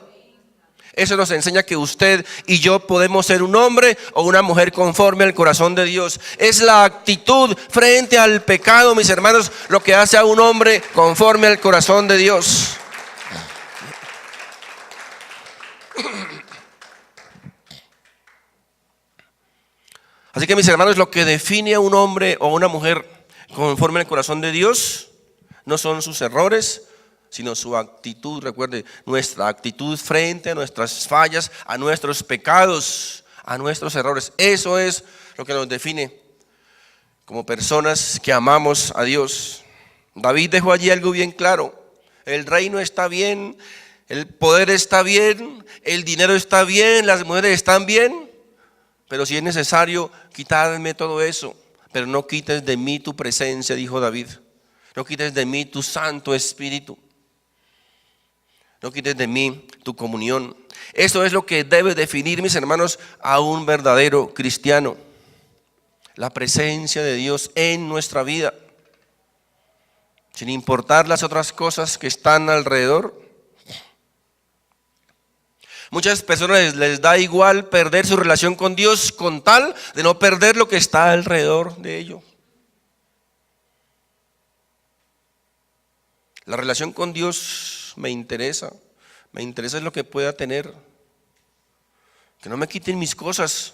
Eso nos enseña que usted y yo podemos ser un hombre o una mujer conforme al corazón de Dios. Es la actitud frente al pecado, mis hermanos, lo que hace a un hombre conforme al corazón de Dios. Así que, mis hermanos, lo que define a un hombre o una mujer conforme al corazón de Dios no son sus errores, sino su actitud. Recuerde, nuestra actitud frente a nuestras fallas, a nuestros pecados, a nuestros errores. Eso es lo que nos define como personas que amamos a Dios. David dejó allí algo bien claro: el reino está bien, el poder está bien, el dinero está bien, las mujeres están bien, pero si es necesario, quitadme todo eso, pero no quites de mí tu presencia, dijo David. No quites de mí tu Santo Espíritu. No quites de mí tu comunión. Eso es lo que debe definir, mis hermanos, a un verdadero cristiano. La presencia de Dios en nuestra vida, sin importar las otras cosas que están alrededor. Muchas personas les da igual perder su relación con Dios con tal de no perder lo que está alrededor de ellos. La relación con Dios me interesa es lo que pueda tener. Que no me quiten mis cosas.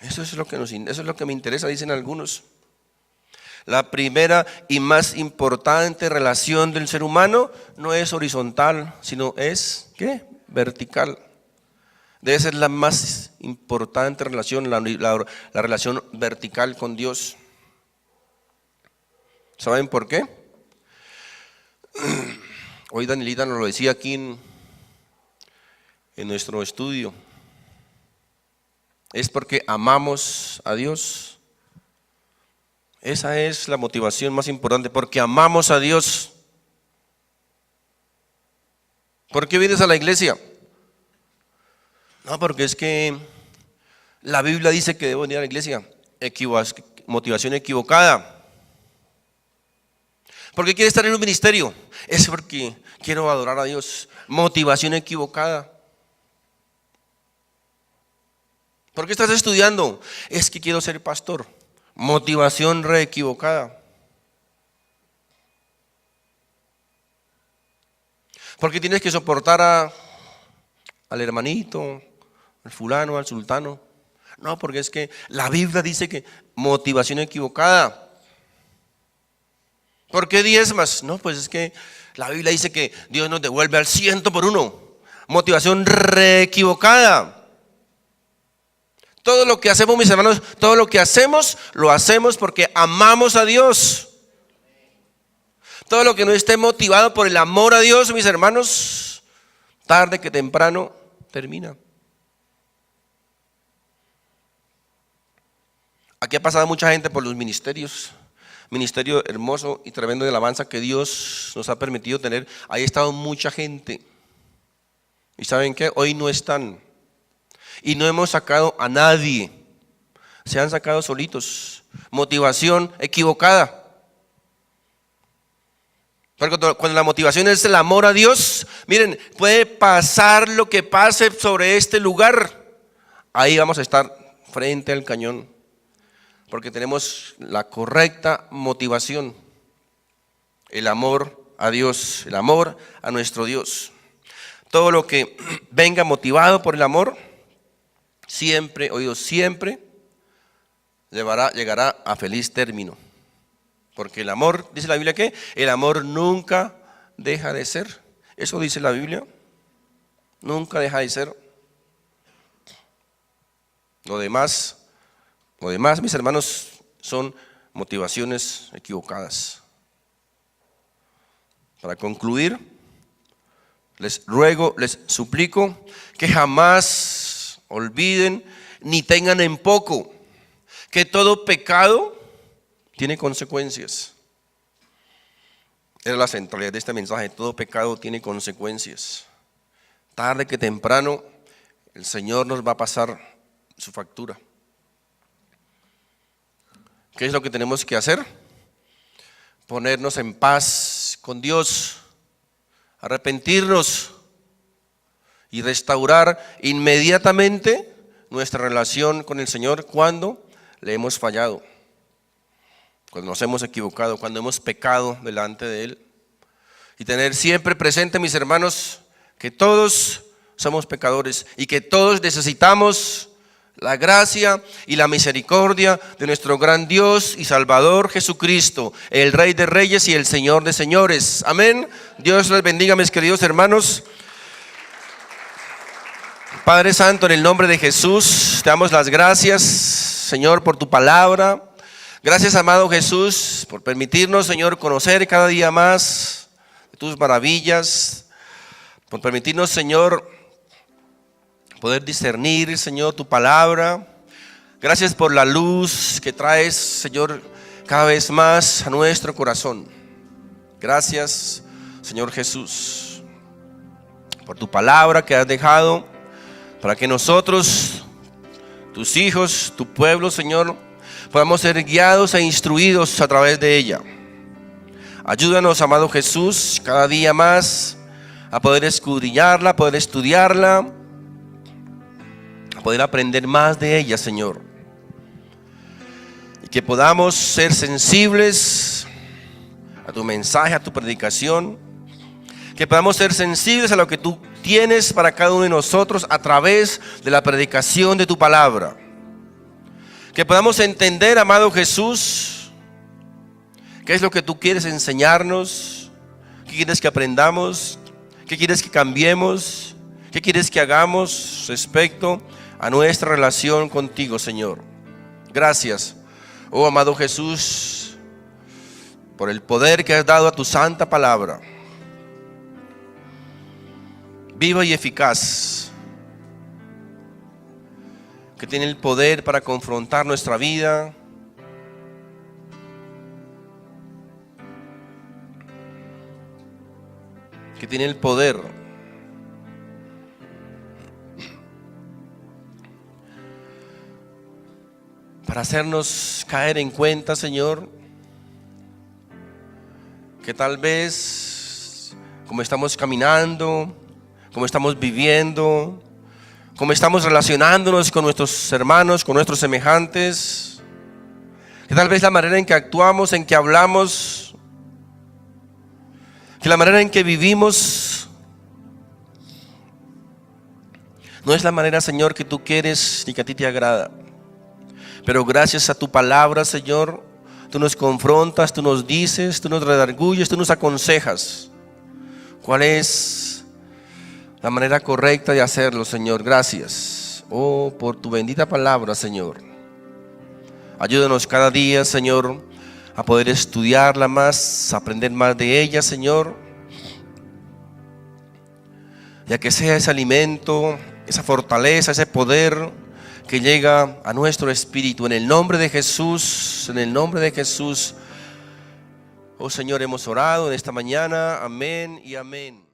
Eso es lo que me interesa, dicen algunos. La primera y más importante relación del ser humano no es horizontal, sino es, ¿qué? Vertical. Debe ser la más importante relación, la relación vertical con Dios. ¿Saben por qué? Hoy Danielita nos lo decía aquí en nuestro estudio. Es porque amamos a Dios. Esa es la motivación más importante, porque amamos a Dios. ¿Por qué vienes a la iglesia? No, porque es que la Biblia dice que debo venir a la iglesia. Motivación equivocada. ¿Por qué quieres estar en un ministerio? Es porque quiero adorar a Dios. Motivación equivocada. ¿Por qué estás estudiando? Es que quiero ser pastor. Motivación re equivocada. ¿Por qué tienes que soportar al hermanito, al fulano, al sultano? No, porque es que la Biblia dice que motivación equivocada. ¿Por qué diezmas? No, pues es que la Biblia dice que Dios nos devuelve al 100 por 1. Motivación re equivocada. Todo lo que hacemos, mis hermanos, todo lo que hacemos, lo hacemos porque amamos a Dios. Todo lo que no esté motivado por el amor a Dios, mis hermanos, tarde que temprano termina. Aquí ha pasado mucha gente por los ministerios. Ministerio hermoso y tremendo de alabanza que Dios nos ha permitido tener. Ahí ha estado mucha gente. ¿Y saben qué? Hoy no están. Y no hemos sacado a nadie. Se han sacado solitos. Motivación equivocada. Porque cuando la motivación es el amor a Dios, miren, puede pasar lo que pase sobre este lugar. Ahí vamos a estar frente al cañón. Porque tenemos la correcta motivación. El amor a Dios, el amor a nuestro Dios. Todo lo que venga motivado por el amor, siempre, oído, siempre llegará a feliz término. Porque el amor, dice la Biblia que el amor nunca deja de ser. Eso dice la Biblia. Nunca deja de ser. Lo demás, mis hermanos, son motivaciones equivocadas. Para concluir, les ruego, les suplico que jamás olviden ni tengan en poco que todo pecado tiene consecuencias. Era la centralidad de este mensaje. Todo pecado tiene consecuencias. Tarde que temprano el Señor nos va a pasar su factura. ¿Qué es lo que tenemos que hacer? Ponernos en paz con Dios, arrepentirnos y restaurar inmediatamente nuestra relación con el Señor cuando le hemos fallado. Cuando nos hemos equivocado, cuando hemos pecado delante de Él. Y tener siempre presente, mis hermanos, que todos somos pecadores y que todos necesitamos la gracia y la misericordia de nuestro gran Dios y Salvador Jesucristo, el Rey de Reyes y el Señor de Señores. Amén. Dios les bendiga, mis queridos hermanos. Padre Santo, en el nombre de Jesús, te damos las gracias, Señor, por tu palabra. Gracias, amado Jesús, por permitirnos, Señor, conocer cada día más de tus maravillas, por permitirnos, Señor, poder discernir, Señor, tu palabra. Gracias por la luz que traes, Señor, cada vez más a nuestro corazón. Gracias, Señor Jesús, por tu palabra que has dejado para que nosotros, tus hijos, tu pueblo, Señor, podamos ser guiados e instruidos a través de ella. Ayúdanos, amado Jesús, cada día más a poder escudriñarla, a poder estudiarla, a poder aprender más de ella, Señor. Y que podamos ser sensibles a tu mensaje, a tu predicación. Que podamos ser sensibles a lo que tú tienes para cada uno de nosotros a través de la predicación de tu palabra. Que podamos entender, amado Jesús, qué es lo que tú quieres enseñarnos, qué quieres que aprendamos, qué quieres que cambiemos, qué quieres que hagamos respecto a nuestra relación contigo, Señor. Gracias, oh amado Jesús, por el poder que has dado a tu santa palabra, viva y eficaz, que tiene el poder para confrontar nuestra vida, que tiene el poder para hacernos caer en cuenta, Señor, que tal vez como estamos caminando, como estamos viviendo, como estamos relacionándonos con nuestros hermanos, con nuestros semejantes, que tal vez la manera en que actuamos, en que hablamos, que la manera en que vivimos no es la manera, Señor, que tú quieres ni que a ti te agrada. Pero gracias a tu palabra, Señor, tú nos confrontas, tú nos dices, tú nos redarguyes, tú nos aconsejas. ¿Cuál es la manera correcta de hacerlo, Señor? Gracias, oh, por tu bendita palabra, Señor. Ayúdanos cada día, Señor, a poder estudiarla más, aprender más de ella, Señor. Ya que sea ese alimento, esa fortaleza, ese poder que llega a nuestro espíritu. En el nombre de Jesús, en el nombre de Jesús. Oh Señor, hemos orado en esta mañana. Amén y amén.